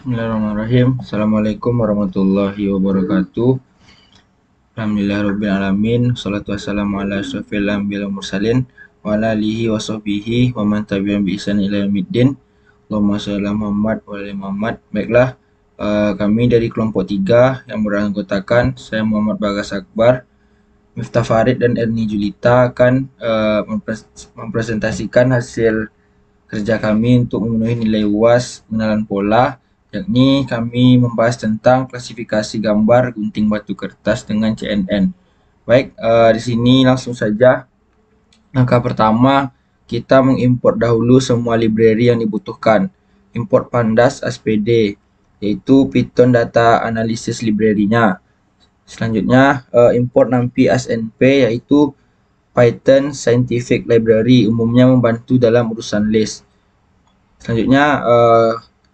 Bismillahirrahmanirrahim. Assalamualaikum warahmatullahi wabarakatuh. Alhamdulillahirrabbilalamin. Salatu wassalamu ala asyrafil anbiya'i wal mursalin wa ala alihi wa sahbihi wa man tabi'ahum bi ihsan ila yaumiddin. Allahumma shalli ala Muhammad wa ala ali Muhammad. Baiklah, kami dari kelompok 3 yang beranggotakan saya Muhammad Bagas Akbar, Miftah Farid dan Erni Julita akan mempresentasikan hasil kerja kami untuk memenuhi nilai UAS pengenalan pola, yakni kami membahas tentang klasifikasi gambar gunting batu kertas dengan CNN. Baik, di sini langsung saja. Langkah pertama, kita mengimport dahulu semua library yang dibutuhkan. Import Pandas SPD, yaitu Python Data Analysis library-nya. Selanjutnya, import NumPy SNP, yaitu Python Scientific Library, umumnya membantu dalam urusan list. Selanjutnya,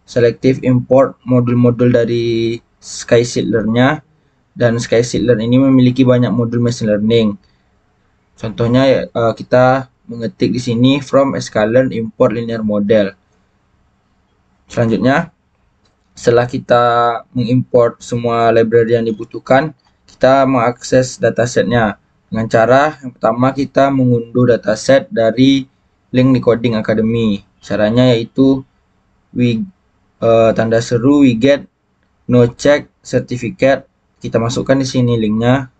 selective import modul-modul dari SkySeedler-nya, dan SkySeedler ini memiliki banyak modul machine learning. Contohnya kita mengetik di sini from sklearn import linear model. Selanjutnya, setelah kita mengimport semua library yang dibutuhkan, kita mengakses datasetnya dengan cara yang pertama kita mengunduh dataset dari link di Coding Academy. Caranya yaitu tanda seru widget no check certificate, kita masukkan di sini linknya,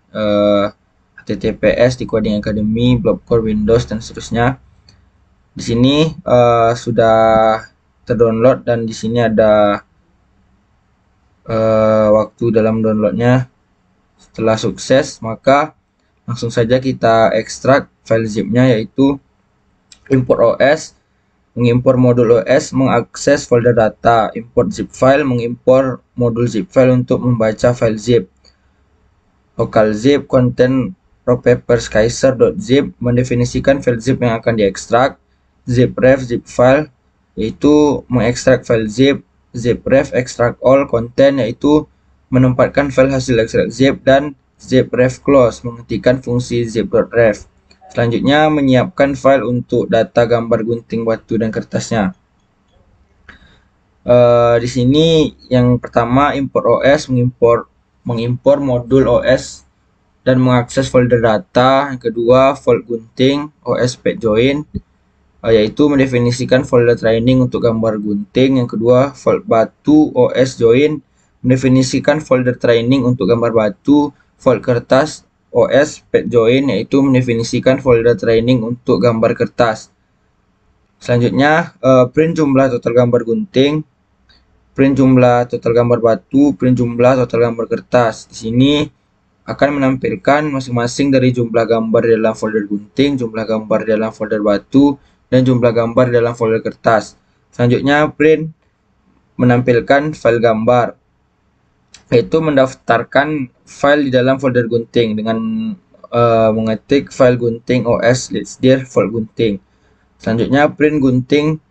https di Coding Academy, Blobcore, Windows dan seterusnya. Di sini sudah terdownload dan di sini ada waktu dalam downloadnya. Setelah sukses, maka langsung saja kita ekstrak file zipnya, yaitu import OS, mengimpor modul OS, mengakses folder data, import zip file, mengimpor modul zip file untuk membaca file zip, local zip, content raw_paper_slicer.zip, mendefinisikan file zip yang akan diekstrak, zipref zip file, yaitu mengekstrak file zip, zipref extract all content, yaitu menempatkan file hasil ekstrak zip, dan zipref close, menghentikan fungsi zip.ref. Selanjutnya, menyiapkan file untuk data gambar gunting batu dan kertasnya. Di sini yang pertama import OS, mengimpor modul OS dan mengakses folder data. Yang kedua, volt gunting OS pad join, yaitu mendefinisikan folder training untuk gambar gunting. Yang kedua, volt batu OS join, mendefinisikan folder training untuk gambar batu. Volt kertas OS pad join, yaitu mendefinisikan folder training untuk gambar kertas. Selanjutnya, print jumlah total gambar gunting, print jumlah total gambar batu, print jumlah total gambar kertas. Di sini akan menampilkan masing-masing dari jumlah gambar dalam folder gunting, jumlah gambar dalam folder batu, dan jumlah gambar dalam folder kertas. Selanjutnya, print menampilkan file gambar, yaitu mendaftarkan file di dalam folder gunting dengan mengetik file gunting OS litsdir volt gunting. Selanjutnya, print gunting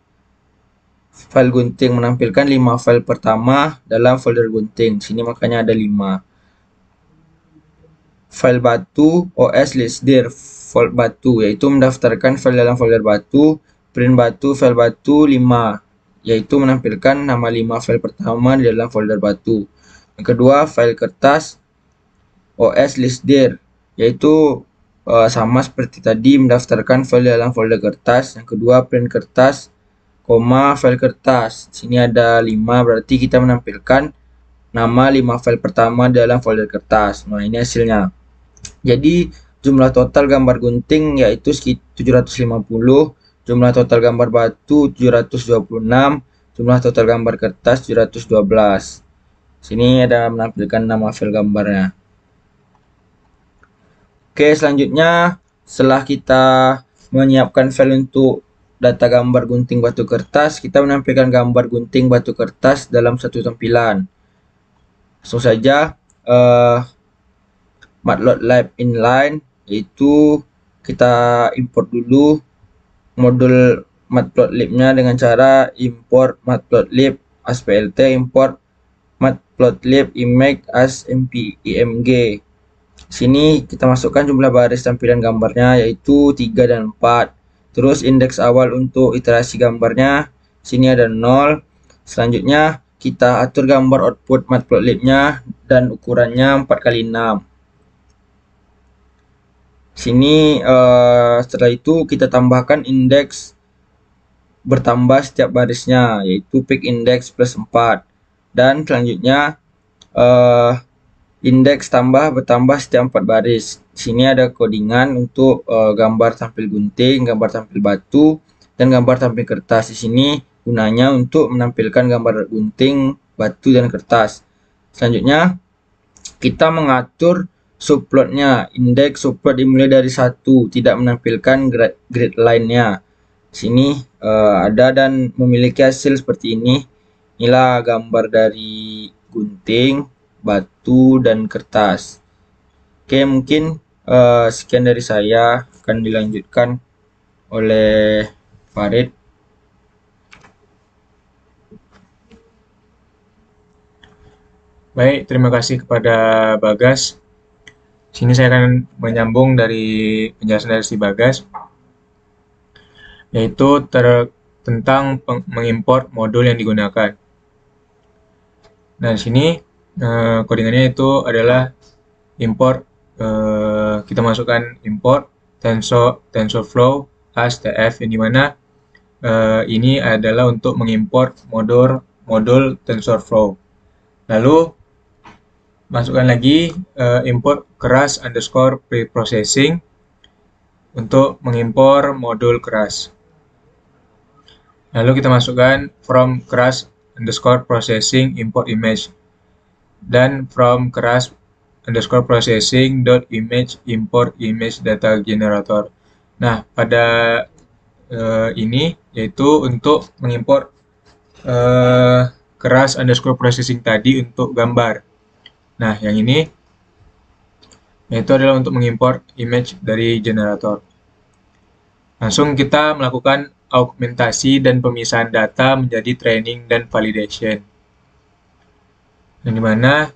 file gunting menampilkan 5 file pertama dalam folder gunting. Sini makanya ada 5. File batu OS litsdir volt batu, yaitu mendaftarkan file dalam folder batu. Print batu file batu 5, yaitu menampilkan nama 5 file pertama di dalam folder batu. Yang kedua, file kertas OS litsdir, yaitu sama seperti tadi, mendaftarkan file dalam folder kertas. Yang kedua, print kertas, file kertas. Sini ada 5, berarti kita menampilkan nama 5 file pertama dalam folder kertas. Nah, ini hasilnya. Jadi, jumlah total gambar gunting yaitu 750, jumlah total gambar batu 726, jumlah total gambar kertas 712. Sini ada menampilkan nama file gambarnya. Oke, selanjutnya setelah kita menyiapkan file untuk data gambar gunting batu kertas, kita menampilkan gambar gunting batu kertas dalam satu tampilan. Langsung saja, Matplotlib inline, yaitu kita import dulu modul matplotlib-nya dengan cara import matplotlib as plt, import matplotlib image as img. Sini kita masukkan jumlah baris tampilan gambarnya, yaitu 3 dan 4. Terus indeks awal untuk iterasi gambarnya, sini ada 0. Selanjutnya kita atur gambar output matplotlib-nya dan ukurannya 4x6. Sini setelah itu kita tambahkan indeks bertambah setiap barisnya, yaitu peak index plus 4, dan selanjutnya indeks bertambah setiap 4 baris. Sini ada codingan untuk gambar tampil gunting, gambar tampil batu, dan gambar tampil kertas. Di sini gunanya untuk menampilkan gambar gunting, batu, dan kertas. Selanjutnya kita mengatur subplotnya. Indeks subplot dimulai dari 1, tidak menampilkan grid line-nya. Sini ada dan memiliki hasil seperti ini. Inilah gambar dari gunting, batu, dan kertas. Oke, mungkin sekian dari saya, akan dilanjutkan oleh Farid. Baik, terima kasih kepada Bagas. Sini saya akan menyambung dari penjelasan dari si Bagas, yaitu tentang mengimport modul yang digunakan. Nah, di sini codingannya itu adalah import, kita masukkan import TensorFlow as TF, yang dimana ini adalah untuk mengimport modul TensorFlow. Lalu masukkan lagi import keras underscore preprocessing untuk mengimpor modul keras. Lalu kita masukkan from keras underscore processing import image, dan from keras underscore processing dot image import image data generator. Nah, pada ini yaitu untuk mengimport keras underscore processing tadi untuk gambar. Nah, yang ini yaitu adalah untuk mengimport image dari generator. Langsung kita melakukan augmentasi dan pemisahan data menjadi training dan validation. Yang dimana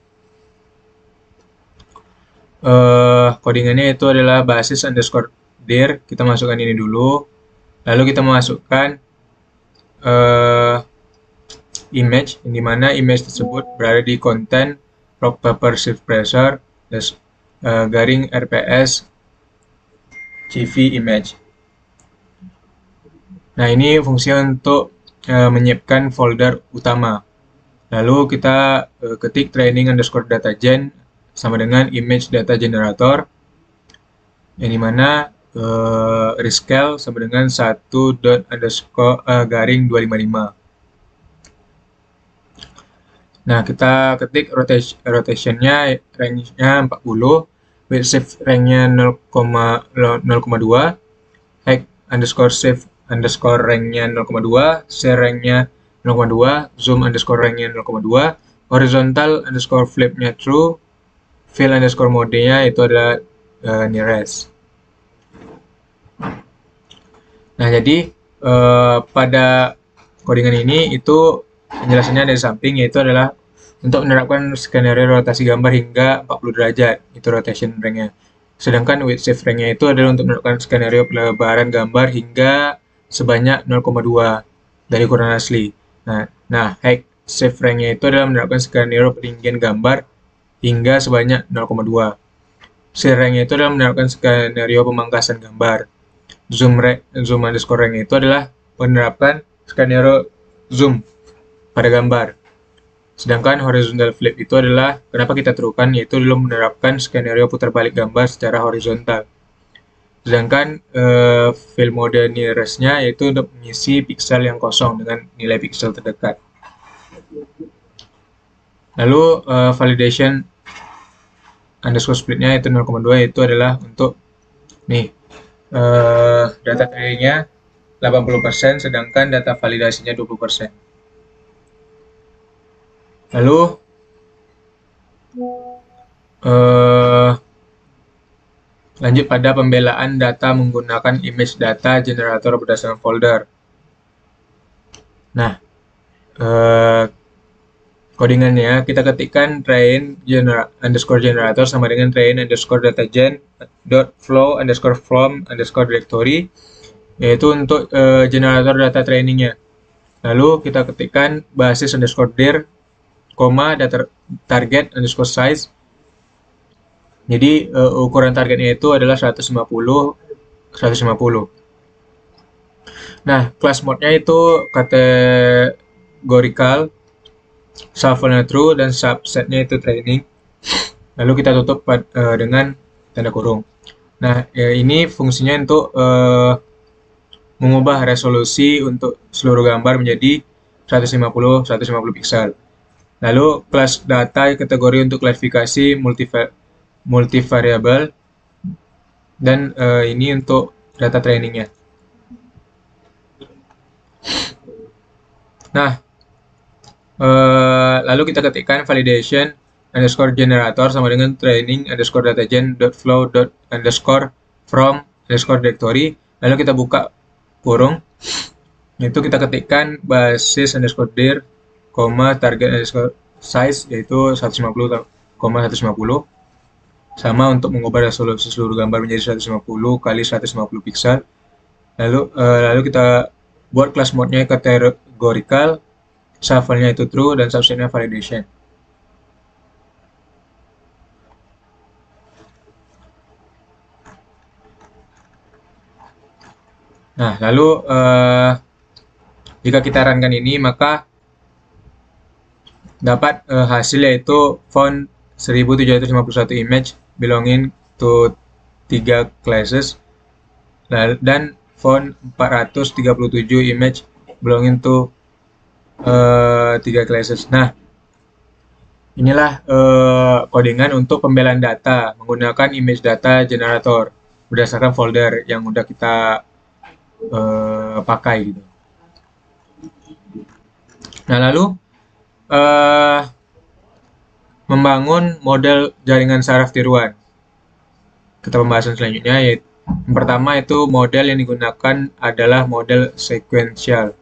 codingannya itu adalah basis underscore dir. Kita masukkan ini dulu. Lalu kita memasukkan image, yang dimana image tersebut berada di content paper shift pressure garing RPS CV image. Nah, ini fungsi untuk menyiapkan folder utama. Lalu kita ketik training underscore data gen sama dengan image data generator, yang dimana rescale sama dengan 1 dot underscore garing 255. Nah, kita ketik rotationnya range-nya 40, width shift range-nya 0,2, height underscore shift underscore range-nya 0,2, share range-nya 0,2, zoom underscore range-nya 0,2, horizontal underscore flip-nya true, fill underscore mode-nya itu adalah nearest. Nah, jadi pada codingan ini itu penjelasannya dari samping, yaitu adalah untuk menerapkan skenario rotasi gambar hingga 40 derajat, itu rotation range-nya. Sedangkan width shift range-nya itu adalah untuk menerapkan skenario pelebaran gambar hingga sebanyak 0,2 dari ukuran asli. Nah, height shift range-nya itu adalah menerapkan skenario peninggian gambar hingga sebanyak 0,2. Share range-nya itu adalah menerapkan skenario pemangkasan gambar. Zoom underscore range itu adalah penerapan skenario zoom pada gambar. Sedangkan horizontal flip itu adalah kenapa kita terukan, yaitu belum menerapkan skenario putar balik gambar secara horizontal. Sedangkan fill mode nearest-nya yaitu untuk mengisi pixel yang kosong dengan nilai pixel terdekat. Lalu validation underscore split-nya itu 0,2, itu adalah untuk nih data trainingnya 80%, sedangkan data validasinya 20%. Lalu lanjut pada pembelaan data menggunakan image data generator berdasarkan folder. Nah, codingannya kita ketikkan train underscore generator sama dengan train underscore data gen dot flow underscore from underscore directory, yaitu untuk generator data trainingnya. Lalu kita ketikkan basis underscore dir koma data target underscore size. Jadi ukuran targetnya itu adalah 150. Nah, class mode-nya itu categorical, shuffle-nya true, dan subset-nya itu training. Lalu kita tutup dengan tanda kurung. Nah, ini fungsinya untuk mengubah resolusi untuk seluruh gambar menjadi 150 piksel. Lalu kelas data kategori untuk klasifikasi multivariable, dan ini untuk data trainingnya. Nah, lalu kita ketikkan validation underscore generator sama dengan training underscore datagen dot flow dot underscore from underscore directory. Lalu kita buka kurung, itu kita ketikkan basis underscore dir, target underscore size yaitu 150, 150, sama untuk mengubah resolusi seluruh gambar menjadi 150 kali 150 piksel. Lalu kita buat class mode-nya categorical, shuffle-nya itu true, dan subset-nya validation. Nah, lalu jika kita runkan ini, maka dapat hasil yaitu found 1751 image belonging to 3 classes, dan found 437 image belonging to 3 classes. Nah, inilah codingan untuk pembelaan data menggunakan image data generator berdasarkan folder yang udah kita pakai gitu. Nah, lalu membangun model jaringan saraf tiruan. Kita pembahasan selanjutnya, yaitu yang pertama itu model yang digunakan adalah model sequential.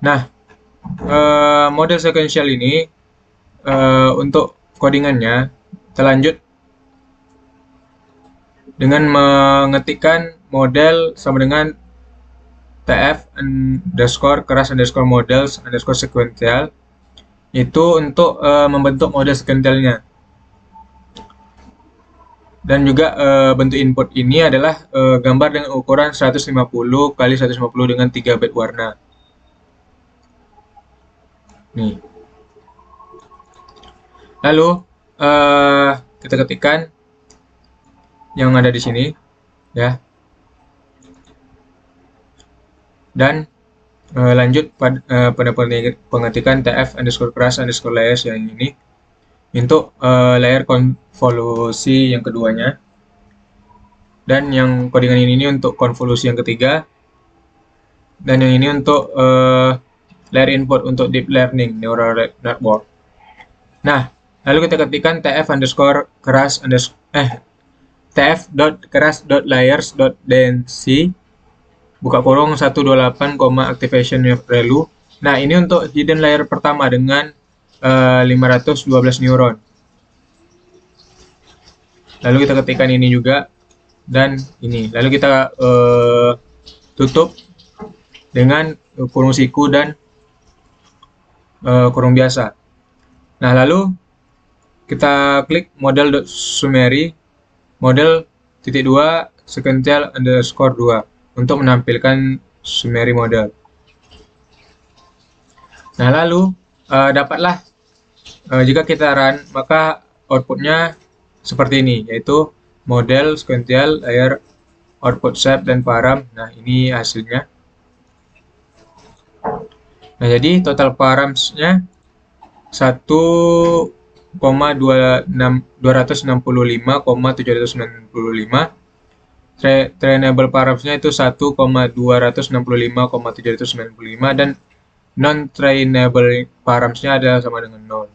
Nah, model sequential ini untuk codingannya terlanjut dengan mengetikkan model sama dengan tf underscore keras underscore models underscore sequential, itu untuk membentuk model sequentialnya. Dan juga bentuk input ini adalah gambar dengan ukuran 150 kali 150 dengan 3 bit warna. Nih. Lalu kita ketikkan yang ada di sini, ya. Dan lanjut pada pengetikan tf underscore keras underscore layers yang ini untuk layer konvolusi yang keduanya, dan yang codingan ini untuk konvolusi yang ketiga, dan yang ini untuk layer input untuk deep learning neural network. Nah, lalu kita ketikkan tf underscore keras tf dot keras dot layers dot density buka kurung 128, activation value. Nah, ini untuk hidden layer pertama dengan 512 neuron. Lalu kita ketikkan ini juga, dan ini. Lalu kita tutup dengan kurung siku dan kurung biasa. Nah, lalu kita klik model.summary model .2 sequential underscore 2 untuk menampilkan summary model. Nah, lalu dapatlah jika kita run, maka outputnya seperti ini, yaitu model sequential layer output shape dan param. Nah, ini hasilnya. Nah, jadi total params-nya 1,265,795. Trainable params-nya itu 1,265,795, dan non-trainable params-nya adalah sama dengan 0.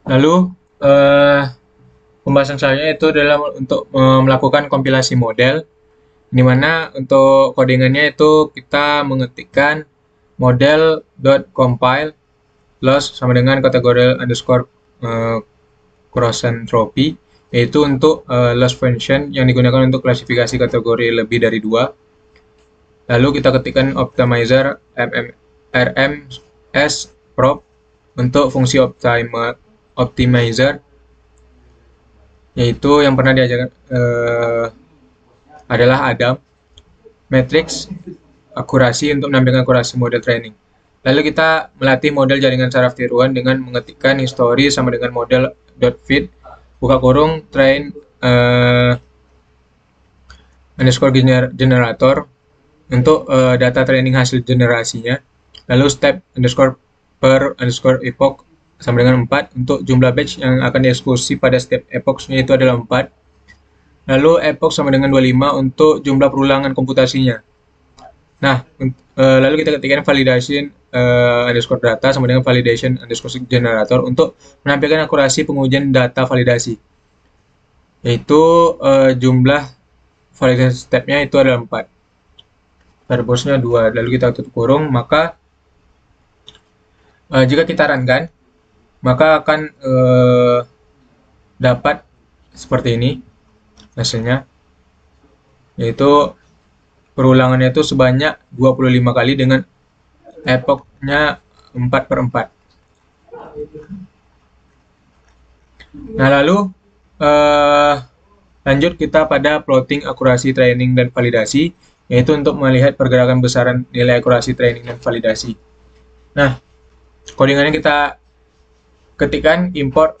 Lalu pembahasan selanjutnya itu adalah untuk melakukan kompilasi model, di mana untuk codingannya itu kita mengetikkan model.compile loss sama dengan kategori underscore cross entropy, yaitu untuk loss function yang digunakan untuk klasifikasi kategori lebih dari 2. Lalu kita ketikkan optimizer rms prop untuk fungsi optimizer, yaitu yang pernah diajarkan adalah Adam, matrix akurasi untuk menampilkan akurasi model training. Lalu kita melatih model jaringan saraf tiruan dengan mengetikkan history sama dengan model.fit buka kurung train underscore generator untuk data training hasil generasinya. Lalu step underscore per underscore epoch sama dengan 4 untuk jumlah batch yang akan dieksekusi pada setiap epochnya itu adalah 4. Lalu epoch sama dengan 25 untuk jumlah perulangan komputasinya. Nah, lalu kita ketikkan validation underscore data sama dengan validation underscore generator untuk menampilkan akurasi pengujian data validasi. Yaitu jumlah validasi stepnya itu adalah 4. Variablesnya 2. Lalu kita tutup kurung, maka jika kita runkan, maka akan dapat seperti ini hasilnya, yaitu perulangannya itu sebanyak 25 kali dengan epochnya 4/4. Nah, lalu lanjut kita pada plotting akurasi training dan validasi, yaitu untuk melihat pergerakan besaran nilai akurasi training dan validasi. Nah, codingannya kita ketikkan import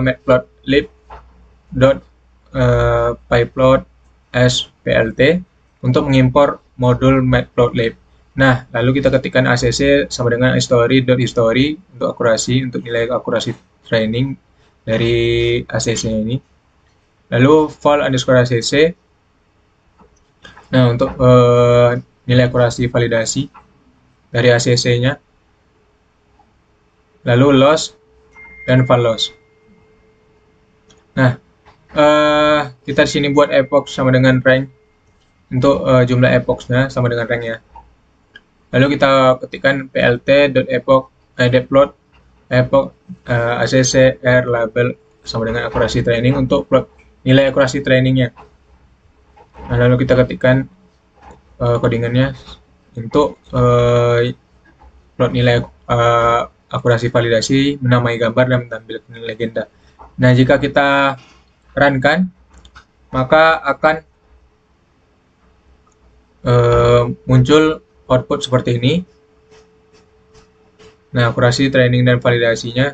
matplotlib dot pyplot as plt untuk mengimpor modul matplotlib. Nah, lalu kita ketikkan acc sama dengan history untuk akurasi, untuk nilai akurasi training dari acc ini. Lalu val underscore acc. Nah, untuk nilai akurasi validasi dari acc-nya. Lalu loss dan val loss. Nah, kita di sini buat epoch sama dengan rank untuk jumlah epochnya sama dengan ranknya. Lalu kita ketikkan plt.epoch deploy epoch acc r label sama dengan akurasi training untuk plot nilai akurasi trainingnya. Nah, lalu kita ketikkan codingannya untuk plot nilai akurasi validasi, menamai gambar dan menampilkan legenda. Nah, jika kita runkan, maka akan muncul output seperti ini. Nah, akurasi training dan validasinya.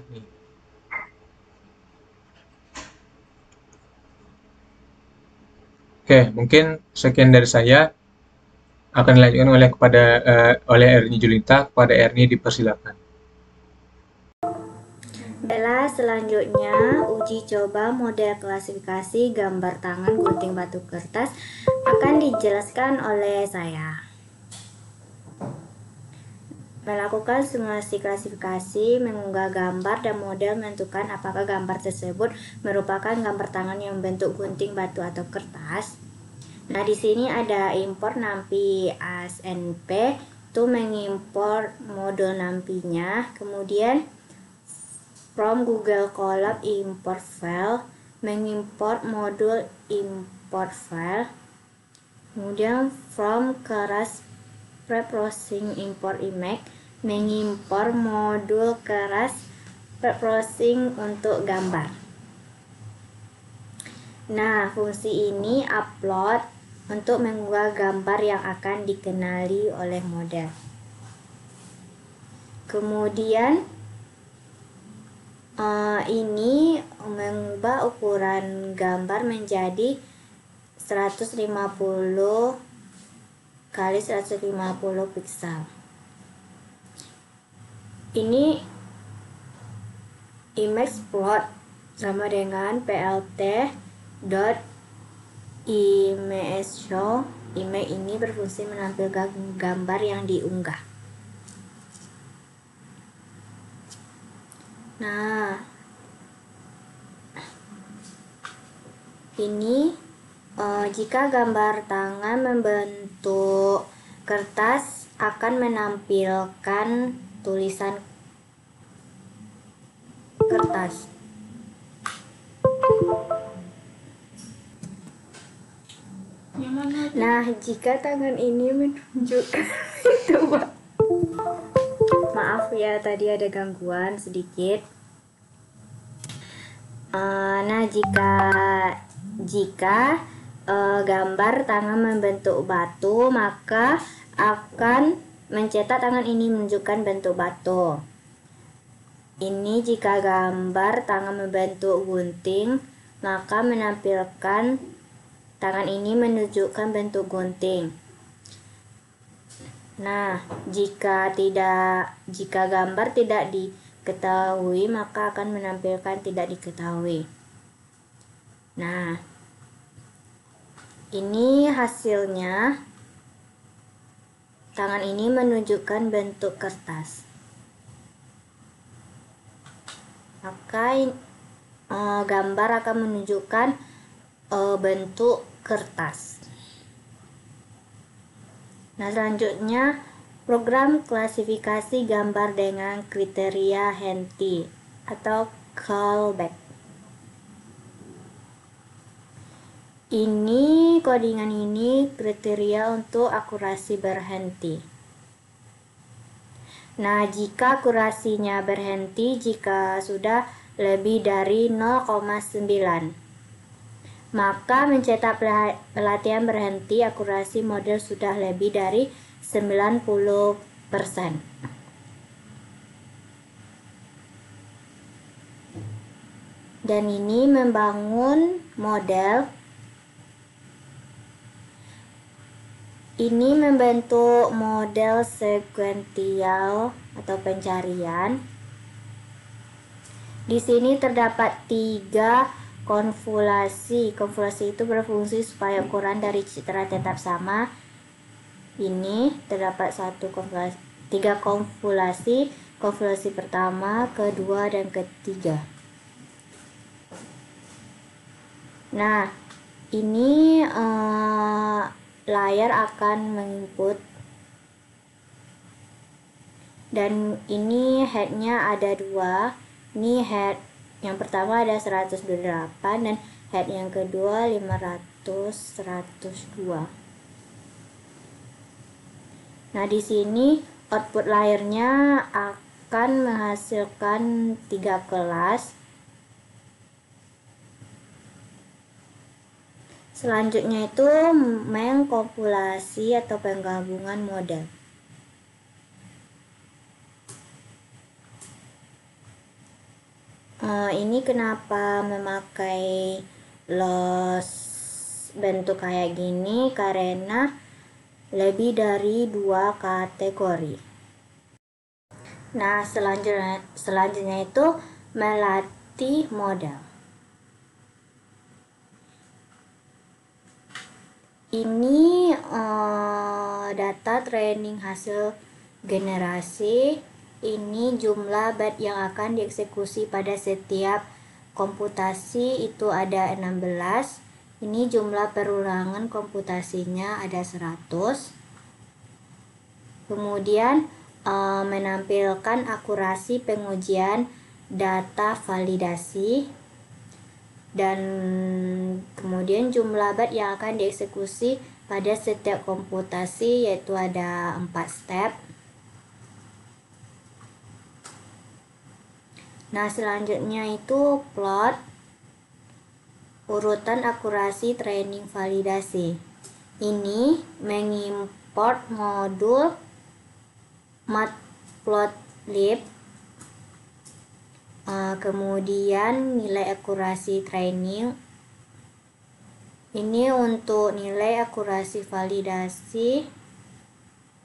Oke, mungkin sekian dari saya. Akan dilanjutkan oleh Erni Julita. Kepada Erni dipersilakan. Baiklah, selanjutnya uji coba model klasifikasi gambar tangan gunting batu kertas akan dijelaskan oleh saya. Melakukan simulasi klasifikasi, mengunggah gambar dan model, menentukan apakah gambar tersebut merupakan gambar tangan yang membentuk gunting batu atau kertas. Nah, di sini ada import nampi as np, itu mengimpor modul nampinya. Kemudian from Google Colab import file, mengimport modul import file. Kemudian from keras preprocessing import image, mengimpor modul keras preprocessing untuk gambar. Nah, fungsi ini upload untuk mengunggah gambar yang akan dikenali oleh model. Kemudian ini mengubah ukuran gambar menjadi 150 kali 150 pixel. Ini image plot sama dengan plt dot image show. Image ini berfungsi menampilkan gambar yang diunggah. Nah, ini jika gambar tangan membentuk kertas akan menampilkan tulisan kertas. Nah, jika tangan ini menunjukkan bentuk maaf ya, tadi ada gangguan sedikit. Nah, jika gambar tangan membentuk batu, maka akan mencetak tangan ini menunjukkan bentuk batu. Ini jika gambar tangan membentuk gunting, maka menampilkan tangan ini menunjukkan bentuk gunting. Nah, jika gambar tidak diketahui, maka akan menampilkan tidak diketahui. Nah, ini hasilnya. Tangan ini menunjukkan bentuk kertas. Maka gambar akan menunjukkan bentuk kertas. Nah, selanjutnya program klasifikasi gambar dengan kriteria Henty atau callback. Ini codingan ini kriteria untuk akurasi berhenti. Nah, jika akurasinya berhenti jika sudah lebih dari 0,9, maka mencetak pelatihan berhenti akurasi model sudah lebih dari 90%. Dan ini membangun model. Ini membentuk model sekuensial atau pencarian. Di sini terdapat 3 konvolasi. Konvolasi itu berfungsi supaya ukuran dari citra tetap sama. Ini terdapat 3 konvolasi. Konvolasi pertama, kedua, dan ketiga. Nah, ini layar akan menginput, dan ini headnya ada 2. Ini head yang pertama ada 128 dan head yang kedua 102. Nah, di sini output layarnya akan menghasilkan 3 kelas. Selanjutnya itu mengkompilasi atau penggabungan model. Ini kenapa memakai loss bentuk kayak gini, karena lebih dari 2 kategori. Nah, selanjutnya itu melatih model. Ini data training hasil generasi. Ini jumlah byte yang akan dieksekusi pada setiap komputasi, itu ada 16. Ini jumlah perulangan komputasinya ada 100. Kemudian menampilkan akurasi pengujian data validasi. Dan kemudian jumlah byte yang akan dieksekusi pada setiap komputasi, yaitu ada 4 step. Nah, selanjutnya itu plot urutan akurasi training validasi. Ini mengimport modul matplotlib. Kemudian nilai akurasi training. Ini untuk nilai akurasi validasi.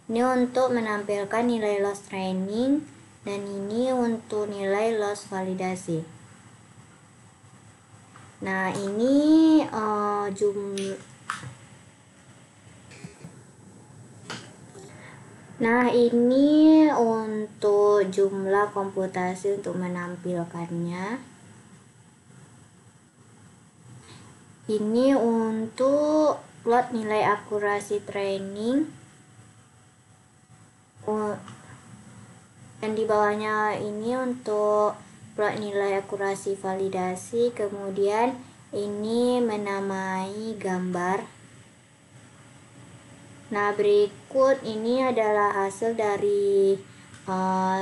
Ini untuk menampilkan nilai loss training, dan ini untuk nilai loss validasi. Nah, ini ini untuk jumlah komputasi untuk menampilkannya. Ini untuk plot nilai akurasi training. Dan di bawahnya ini untuk plot nilai akurasi validasi. Kemudian ini menamai gambar. Nah, berikut ini adalah hasil dari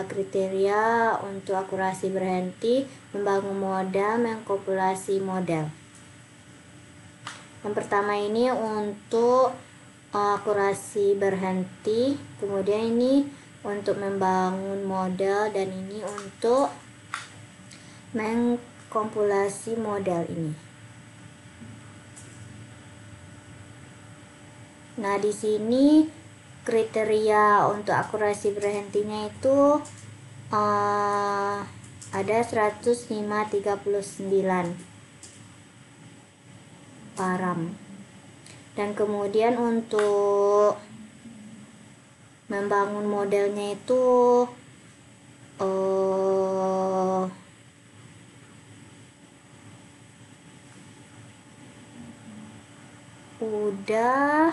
kriteria untuk akurasi berhenti, membangun model, mengkompilasi model. Yang pertama ini untuk akurasi berhenti, kemudian ini untuk membangun model, dan ini untuk mengkompilasi model ini. Nah, di sini kriteria untuk akurasi berhentinya itu ada 105,39 param. Dan kemudian untuk membangun modelnya itu udah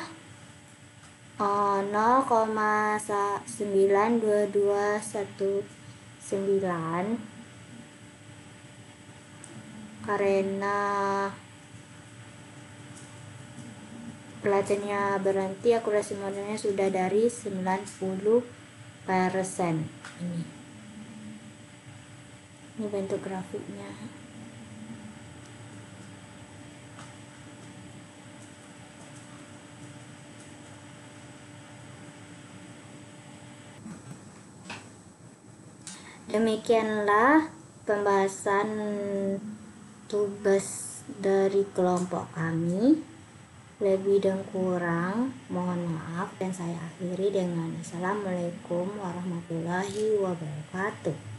0,92219 karena pelajanya berhenti, akurasi modelnya sudah dari 90%. Ini bentuk grafiknya. Demikianlah pembahasan tugas dari kelompok kami. Lebih dan kurang mohon maaf, dan saya akhiri dengan Assalamualaikum warahmatullahi wabarakatuh.